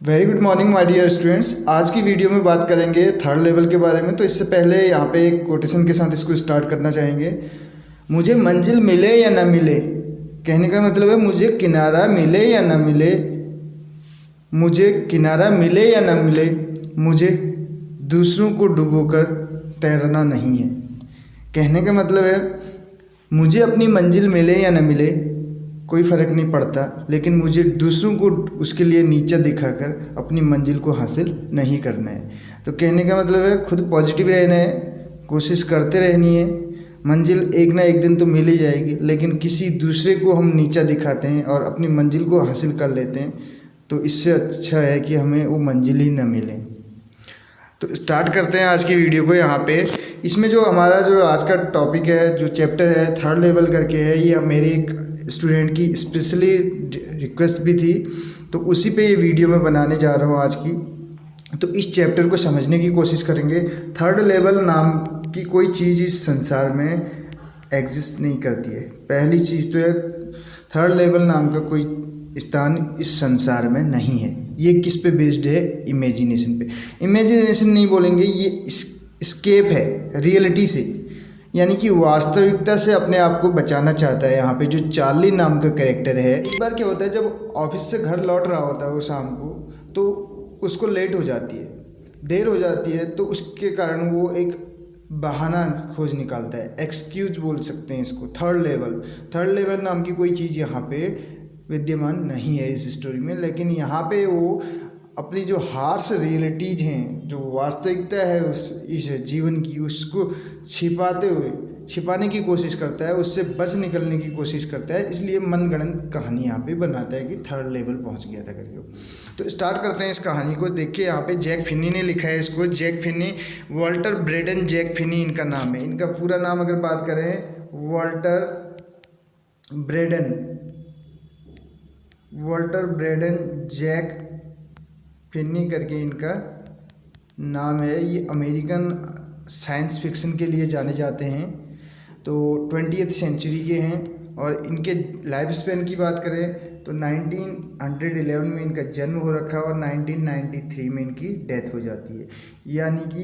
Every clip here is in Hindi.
Very good morning my dear students. आज की वीडियो में बात करेंगे थर्ड लेवल के बारे में। तो इससे पहले यहाँ पे एक कोटेशन के साथ इसको स्टार्ट करना चाहेंगे। मुझे मंजिल मिले या ना मिले, कहने का मतलब है मुझे किनारा मिले या ना मिले, मुझे किनारा मिले या ना मिले, मुझे दूसरों को डुबोकर तैरना नहीं है। कहने का मतलब है मुझे अपनी मंजिल मिले या ना मिले कोई फ़र्क नहीं पड़ता, लेकिन मुझे दूसरों को उसके लिए नीचा दिखाकर अपनी मंजिल को हासिल नहीं करना है। तो कहने का मतलब है खुद पॉजिटिव रहना है, कोशिश करते रहनी है। मंजिल एक ना एक दिन तो मिल ही जाएगी, लेकिन किसी दूसरे को हम नीचा दिखाते हैं और अपनी मंजिल को हासिल कर लेते हैं, तो इससे अच्छा है कि हमें वो मंजिल ही ना मिले। तो स्टार्ट करते हैं आज की वीडियो को। यहाँ पे इसमें जो हमारा जो आज का टॉपिक है, जो चैप्टर है थर्ड लेवल करके है, ये मेरे एक स्टूडेंट की स्पेशली रिक्वेस्ट भी थी, तो उसी पे ये वीडियो मैं बनाने जा रहा हूँ आज की। तो इस चैप्टर को समझने की कोशिश करेंगे। थर्ड लेवल नाम की कोई चीज़ इस संसार में एग्जिस्ट नहीं करती है। पहली चीज़ तो है थर्ड लेवल नाम का कोई स्थान इस संसार में नहीं है। ये किस पे बेस्ड है? इमेजिनेशन पे। इमेजिनेशन नहीं बोलेंगे, ये स्केप है रियलिटी से, यानी कि वास्तविकता से अपने आप को बचाना चाहता है। यहाँ पे जो चार्ली नाम का कैरेक्टर है, एक बार क्या होता है जब ऑफिस से घर लौट रहा होता है वो शाम को, तो उसको लेट हो जाती है, देर हो जाती है, तो उसके कारण वो एक बहाना खोज निकालता है, एक्सक्यूज बोल सकते हैं इसको। थर्ड लेवल नाम की कोई चीज़ यहाँ पे विद्यमान नहीं है इस स्टोरी में, लेकिन यहाँ पे वो अपनी जो हार्श रियलिटीज हैं, जो वास्तविकता है इस जीवन की, उसको छिपाने की कोशिश करता है, उससे बच निकलने की कोशिश करता है। इसलिए मनगढ़ंत कहानी यहाँ पे बनाता है कि थर्ड लेवल पहुँच गया था करके। तो स्टार्ट करते हैं इस कहानी को। देखिए यहाँ पे जैक फिनी ने लिखा है इसको। Jack Finney, Walter Braden Jack Finney इनका नाम है। इनका पूरा नाम अगर बात करें, वॉल्टर ब्रेडन जैक फिनी करके इनका नाम है। ये अमेरिकन साइंस फिक्शन के लिए जाने जाते हैं। तो 20th सेंचुरी के हैं, और इनके लाइफ स्पैन की बात करें तो 1911 में इनका जन्म हो रखा है और 1993 में इनकी डेथ हो जाती है। यानी कि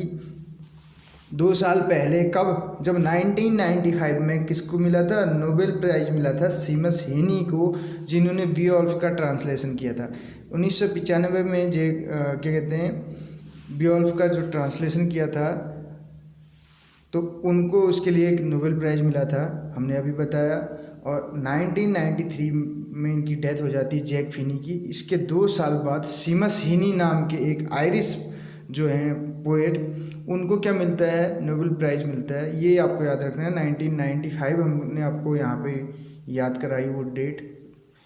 2 साल पहले, कब? जब 1995 में किसको मिला था? नोबेल प्राइज मिला था सीमस हेनी को, जिन्होंने बियोल्फ का ट्रांसलेशन किया था। 1995 में क्या कहते हैं, बियोल्फ का जो ट्रांसलेशन किया था, तो उनको उसके लिए एक नोबेल प्राइज़ मिला था, हमने अभी बताया। और 1993 में इनकी डेथ हो जाती है जैक फिनी की। इसके 2 साल बाद सीमस हेनी नाम के एक आयरिश जो हैं पोएट, उनको क्या मिलता है? नोबेल प्राइज़ मिलता है। ये आपको याद रखना है। 1995 हमने आपको यहाँ पे याद कराई वो डेट,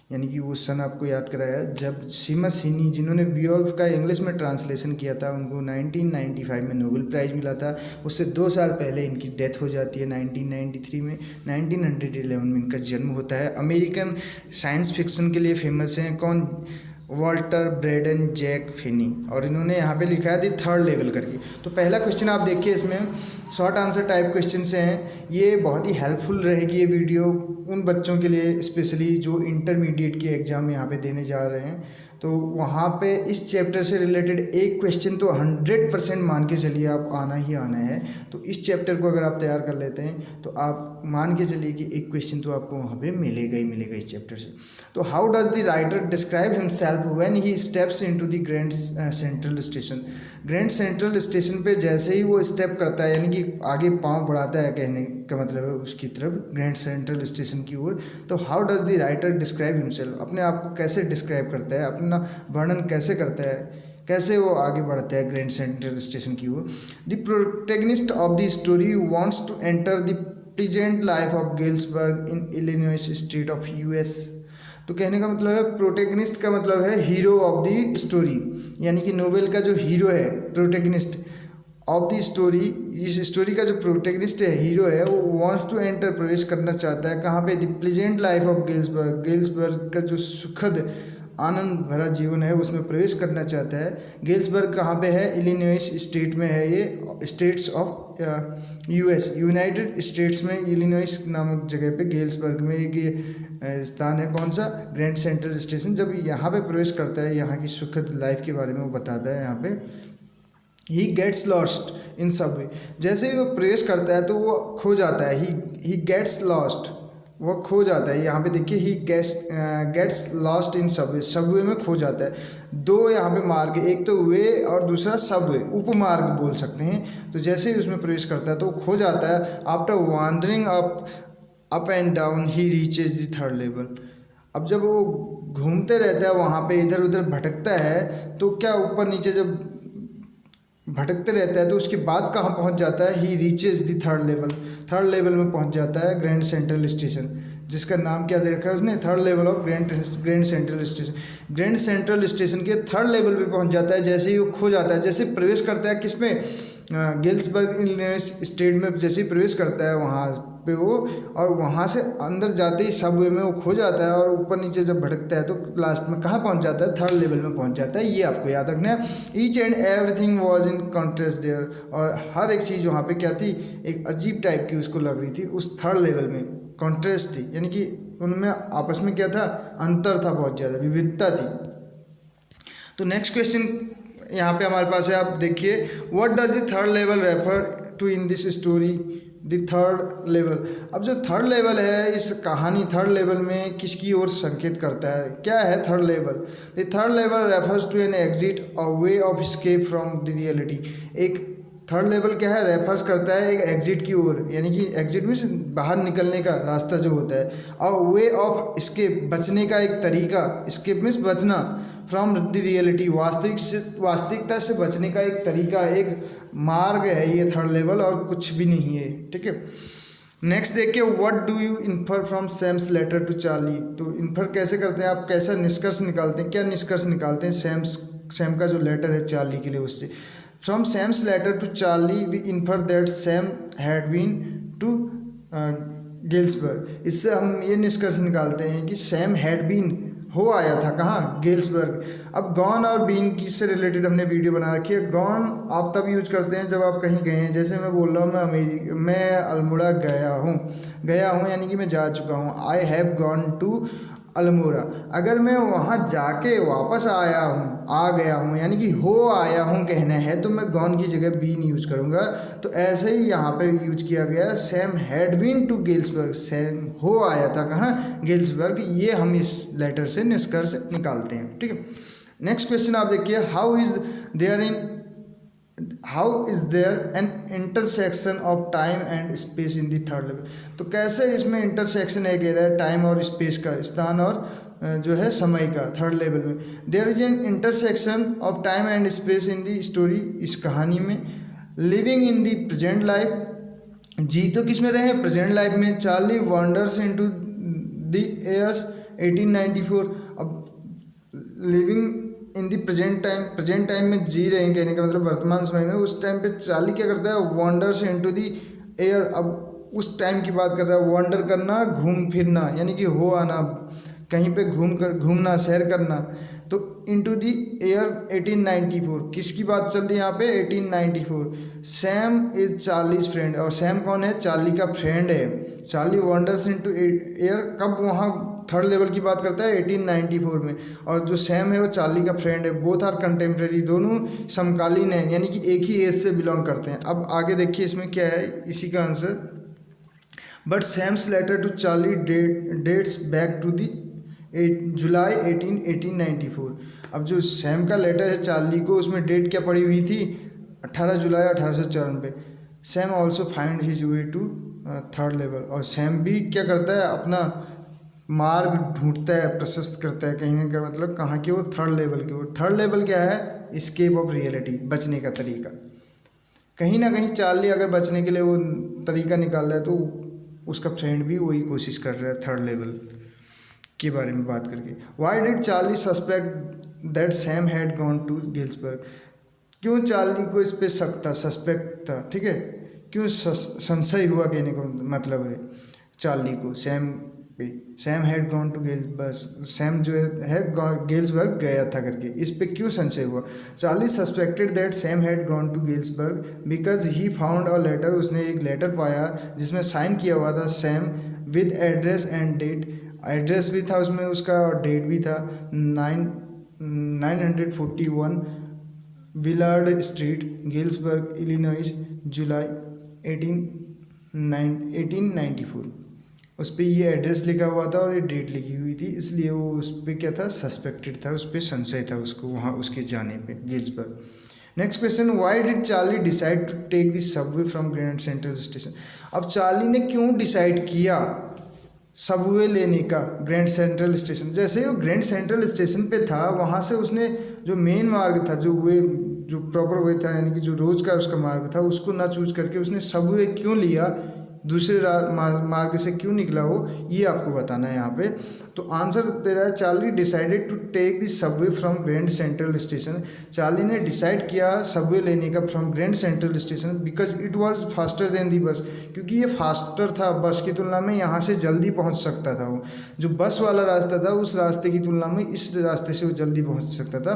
यानी कि वो सन आपको याद कराया जब सीमस हेनी, जिन्होंने बियोल्फ का इंग्लिश में ट्रांसलेशन किया था, उनको 1995 में नोबेल प्राइज़ मिला था। उससे 2 साल पहले इनकी डेथ हो जाती है 1993 में। 1911 में इनका जन्म होता है। अमेरिकन साइंस फिक्शन के लिए फेमस हैं कौन? Walter Braden Jack Finney. और इन्होंने यहाँ पे लिखा है दी थर्ड लेवल करके। तो पहला क्वेश्चन आप देखिए, इसमें शॉर्ट आंसर टाइप क्वेश्चन से हैं। ये बहुत ही हेल्पफुल रहेगी ये वीडियो उन बच्चों के लिए, स्पेशली जो इंटरमीडिएट के एग्ज़ाम यहाँ पे देने जा रहे हैं। तो वहाँ पे इस चैप्टर से रिलेटेड एक क्वेश्चन तो 100% मान के चलिए आप आना ही आना है। तो इस चैप्टर को अगर आप तैयार कर लेते हैं तो आप मान के चलिए कि एक क्वेश्चन तो आपको वहाँ पे मिलेगा ही मिलेगा इस चैप्टर से। तो how does the writer describe himself when he steps into the grand Central station? Grand Central station पे जैसे ही वो स्टेप करता है, यानी कि आगे पाँव बढ़ाता है, कहने का मतलब है उसकी तरफ, ग्रैंड सेंट्रल स्टेशन की ओर, तो how does the writer describe himself? अपने आप को कैसे डिस्क्राइब करता है, अपना वर्णन कैसे करता है, कैसे वो आगे बढ़ता है ग्रैंड सेंट्रल स्टेशन की ओर? The protagonist of the story wants to enter the present life of Galesburg in Illinois state of US. तो कहने का मतलब है प्रोटैगनिस्ट का मतलब है हीरो ऑफ द स्टोरी, यानी कि नोवेल का जो हीरो है, प्रोटैगनिस्ट ऑफ द स्टोरी, इस स्टोरी का जो प्रोटैगनिस्ट है, हीरो है, वो वांट्स टू एंटर, प्रवेश करना चाहता है कहाँ पे? The pleasant life of Galesburg. Galesburg का जो सुखद आनंद भरा जीवन है उसमें प्रवेश करना चाहता है। गेल्सबर्ग कहाँ पे है? इलिनॉइस स्टेट में है, ये states of US, United states में इलिनॉइस नामक जगह पे गेल्सबर्ग में एक स्थान है। कौन सा? Grand Central station. जब यहाँ पे प्रवेश करता है, यहाँ की सुखद लाइफ के बारे में वो बताता है। यहाँ पे he gets lost in subway, जैसे ही वो प्रवेश करता है तो वो खो जाता है। ही गेट्स लॉस्ट, वो खो जाता है। यहाँ पे देखिए he gets lost in subway, subway में खो जाता है। दो यहाँ पे मार्ग, एक तो वे और दूसरा सबवे, उपमार्ग बोल सकते हैं। तो जैसे ही उसमें प्रवेश करता है तो वो खो जाता है। After wandering up and down he reaches the third level. अब जब वो घूमते रहता है वहाँ पे, इधर उधर भटकता है, तो क्या ऊपर नीचे जब भटकते रहता है तो उसके बाद कहाँ पहुँच जाता है? ही reaches the third level, third level में पहुँच जाता है ग्रैंड सेंट्रल स्टेशन, जिसका नाम क्या दे रखा है उसने? Third level of grand Central station. Grand Central station के थर्ड लेवल पे पहुँच जाता है। जैसे ही वो खो जाता है, जैसे प्रवेश करता है किसमें? गेल्सबर्ग इलिनॉइस स्टेट में जैसे ही प्रवेश करता है वहाँ पे वो, और वहाँ से अंदर जाते ही सबवे में वो खो जाता है, और ऊपर नीचे जब भटकता है तो लास्ट में कहाँ पहुँच जाता है? थर्ड लेवल में पहुँच जाता है। ये आपको याद रखना है। Each and everything was in contrast there, और हर एक चीज़ वहाँ पे क्या थी? एक अजीब टाइप की उसको लग रही थी उस थर्ड लेवल में, कॉन्ट्रास्ट थी, यानी कि उनमें आपस में क्या था? अंतर था, बहुत ज़्यादा विविधता थी। तो नेक्स्ट क्वेश्चन यहाँ पे हमारे पास है, आप देखिए, what does the third level refer to in this story? The third level, अब जो थर्ड लेवल है इस कहानी, थर्ड लेवल में किसकी ओर संकेत करता है? क्या है third level? The third level refers to an exit, a way of escape from the reality. एक थर्ड लेवल क्या है? रेफर्स करता है एक एग्जिट की ओर, यानी कि एग्जिट में बाहर निकलने का रास्ता जो होता है, और वे ऑफ स्केप, बचने का एक तरीका, स्केप मीन्स बचना, फ्रॉम द रियलिटी, वास्तविकता से बचने का एक तरीका, एक मार्ग है ये थर्ड लेवल, और कुछ भी नहीं है। ठीक है, नेक्स्ट देखिए, what do you infer from Sam's letter to Charlie. तो इन्फर कैसे करते हैं आप? कैसा निष्कर्ष निकालते हैं? क्या निष्कर्ष निकालते हैं सैम का जो लेटर है चार्ली के लिए उससे? From Sam's letter to Charlie, we infer that Sam had been to Galesburg. इससे हम ये निष्कर्ष निकालते हैं कि सैम हैड बीन, हो आया था कहाँ? गेल्सबर्ग। अब गॉन और बीन किससे रिलेटेड हमने वीडियो बना रखी है। गॉन आप तब यूज करते हैं जब आप कहीं गए हैं, जैसे मैं बोल रहा हूँ मैं अल्मोड़ा गया हूँ यानी कि मैं जा चुका हूँ। I have gone to Almora, अगर मैं वहाँ जाके वापस आ गया हूँ यानी कि हो आया हूँ कहना है, तो मैं गॉन की जगह बीन यूज करूँगा। तो ऐसे ही यहाँ पे यूज किया गया, Sam had been to Galesburg, Sam हो आया था कहाँ? गेल्सबर्ग। ये हम इस लेटर से निष्कर्ष निकालते हैं। ठीक है, नेक्स्ट क्वेश्चन आप देखिए, how is there an intersection of time and space in the third level. तो कैसे इसमें इंटरसेक्शन है, कह रहा है टाइम और स्पेस का, स्थान और जो है समय का, थर्ड लेवल में। There is an intersection of time and space in the story, इस कहानी में। Living in the present life, जी तो किस में रहे? प्रेजेंट लाइफ में। Charlie wanders into the years 1894। अब living in the present time में जी रहे हैं, कहने का मतलब वर्तमान समय में। उस टाइम पे चार्ली क्या करता है? Wonders into the air. अब उस टाइम की बात कर रहा है, वॉन्डर करना, घूम फिरना, यानी कि हो आना, कहीं पे घूमना, सैर करना। तो इनटू दी एयर 1894, किसकी बात चल रही है यहाँ पे? 1894। सैम इज चार्लीज फ्रेंड, और सैम कौन है? चार्ली का फ्रेंड है। चार्ली वॉन्डर्स इनटू एयर कब? वहाँ थर्ड लेवल की बात करता है 1894 में, और जो सैम है वो चार्ली का फ्रेंड है। बोथ आर कंटेम्प्रेरी, दोनों समकालीन हैं, यानी कि एक ही एज से बिलोंग करते हैं। अब आगे देखिए इसमें क्या है, इसी का answer. But Sam's letter to Charlie dates back to the July 1894। अब जो सैम का लेटर है चार्ली को, उसमें डेट क्या पड़ी हुई थी? 18 जुलाई 1894। Sam also find his way to third level, और सैम भी क्या करता है? अपना मार्ग ढूंढता है, प्रशस्त करता है, कहीं का मतलब कहाँ की ओर? थर्ड लेवल की ओर। थर्ड लेवल क्या है? एस्केप ऑफ रियलिटी, बचने का तरीका। कहीं ना कहीं चार्ली अगर बचने के लिए वो तरीका निकाल रहा है, तो उसका फ्रेंड भी वही कोशिश कर रहा है थर्ड लेवल के बारे में बात करके। Why did Charlie suspect that Sam had gone to Galesburg. क्यों चार्ली को इस पे शक था, सस्पेक्ट था, ठीक है, क्यों संशय हुआ, कहने का मतलब है चार्ली को सैम पे, Sam had gone to Galesburg, Sam जो है गेल्सबर्ग गया था करके, इस पे क्यों संशय हुआ? Charlie suspected that Sam had gone to Galesburg because he found a letter, उसने एक लेटर पाया जिसमें साइन किया हुआ था Sam with address and date, address भी था उसमें उसका और डेट भी था 941 Willard Street, Galesburg, Illinois, July 1894। उस पर ये एड्रेस लिखा हुआ था और ये डेट लिखी हुई थी, इसलिए वो उस पर क्या था, सस्पेक्टेड था, उस पर संशय था उसको वहाँ उसके जाने पे Galesburg. Next question, why did Charlie decide to take the subway from Grand Central Station? अब चार्ली ने क्यों डिसाइड किया सबवे लेने का ग्रैंड सेंट्रल स्टेशन? जैसे वो ग्रैंड सेंट्रल स्टेशन पे था, वहाँ से उसने जो मेन मार्ग था, जो प्रॉपर वे था, यानी कि जो रोज का उसका मार्ग था, उसको ना चूज करके उसने सबवे क्यों लिया, दूसरे मार्ग से क्यों निकला हो, ये आपको बताना है यहाँ पे। तो आंसर दे रहा है, Charlie decided to take the subway from Grand Central Station. Charlie ने डिसाइड किया सबवे लेने का from Grand Central Station because it was faster than the bus, क्योंकि ये फास्टर था बस की तुलना में, यहाँ से जल्दी पहुँच सकता था। वो जो बस वाला रास्ता था उस रास्ते की तुलना में इस रास्ते से वो जल्दी पहुँच सकता था,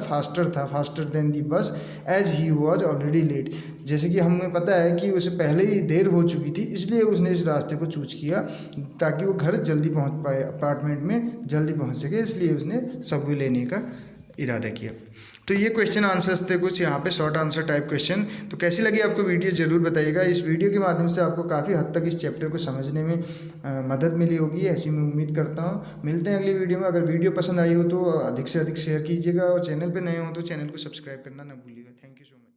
faster than the bus as he was already late. जैसे कि हमें पता है कि उसे पहले ही देर हो चुकी थी, इसलिए उसने इस रास्ते को चूज किया ताकि वो घर जल्दी पहुंच पाए, अपार्टमेंट में जल्दी पहुंच सके, इसलिए उसने सबवे लेने का इरादा किया। तो ये क्वेश्चन आंसर्स थे कुछ यहाँ पे शॉर्ट आंसर टाइप क्वेश्चन। तो कैसी लगी आपको वीडियो ज़रूर बताइएगा। इस वीडियो के माध्यम से आपको काफ़ी हद तक इस चैप्टर को समझने में मदद मिली होगी, ऐसी मैं उम्मीद करता हूँ। मिलते हैं अगली वीडियो में। अगर वीडियो पसंद आई हो तो अधिक से अधिक शेयर कीजिएगा और चैनल पर नए हो तो चैनल को सब्सक्राइब करना ना भूलिएगा। Thank you so much.